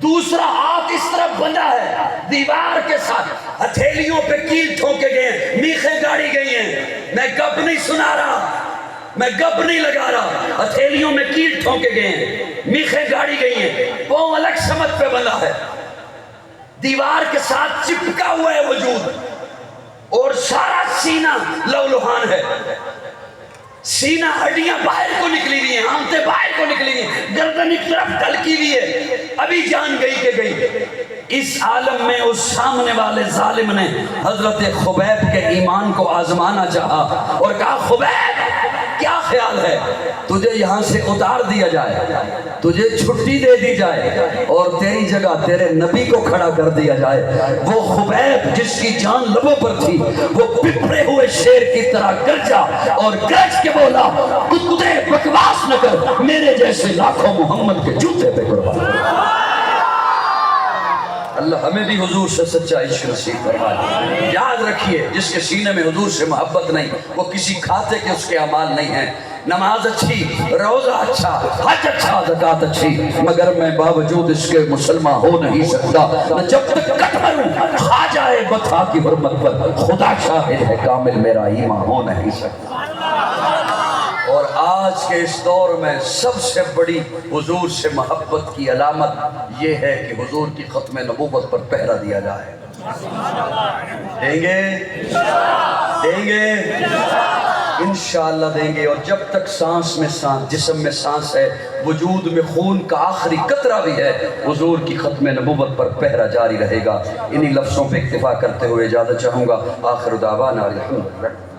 Speaker 3: دوسرا ہاتھ اس طرف بنا ہے، دیوار کے ساتھ ہتھیلیوں پہ کیل ٹھوکے گئے ہیں، میخیں گاڑی گئی ہیں. میں گپ نہیں سنا رہا، میں گپ نہیں لگا رہا. ہتھیلیوں میں کیل ٹھوکے گئے ہیں، میخیں گاڑی گئی ہیں، پاؤں الگ سمت پہ بنا ہے، دیوار کے ساتھ چپکا ہوا ہے وجود، اور سارا سینہ لولوہان ہے. سینہ ہڈیاں باہر کو نکلی ہوئی ہیں، آنتیں باہر کو نکلی ہوئی ہیں، گردن ایک طرف ڈھلکی ہوئی ہے، ابھی جان گئی کہ گئی. اس عالم میں اس سامنے والے ظالم نے حضرت خبیب کے ایمان کو آزمانا چاہا اور کہا خبیب کیا خیال ہے تجھے یہاں سے اتار دیا جائے، تجھے چھٹی دے دی جائے اور تیری جگہ تیرے نبی کو کھڑا کر دیا جائے. وہ خبیب جس کی جان لبوں پر تھی وہ پپڑے ہوئے شیر کی طرح گرجا اور گرج کے بولا کتے بکواس نہ کر، میرے جیسے لاکھوں محمد کے جوتے پہ قربان. اللہ ہمیں بھی حضور سے سچا عشق نصیب فرمائے. یاد رکھیے جس کے سینے میں حضور سے محبت نہیں وہ کسی کھاتے کے اس کے اعمال نہیں ہیں. نماز اچھی، روزہ اچھا، حج اچھا، زکات اچھی، مگر میں باوجود اس کے مسلمان ہو نہیں سکتا. میں جب تک کٹ مروں کھا جائے بتا کی حرمت پر، خدا شاہد ہے کامل میرا ایمان ہو نہیں سکتا. اور آج کے اس دور میں سب سے بڑی حضور سے محبت کی علامت یہ ہے کہ حضور کی ختم نبوت پر پہرا دیا جائے. دیں گے؟ دیں گے؟ انشاءاللہ دیں گے. اور جب تک سانس میں سانس، جسم میں سانس ہے، وجود میں خون کا آخری قطرہ بھی ہے، حضور کی ختم نبوت پر پہرا جاری رہے گا. انہی لفظوں پہ اکتفا کرتے ہوئے اجازت چاہوں گا. آخر دعوانا الحمدللہ.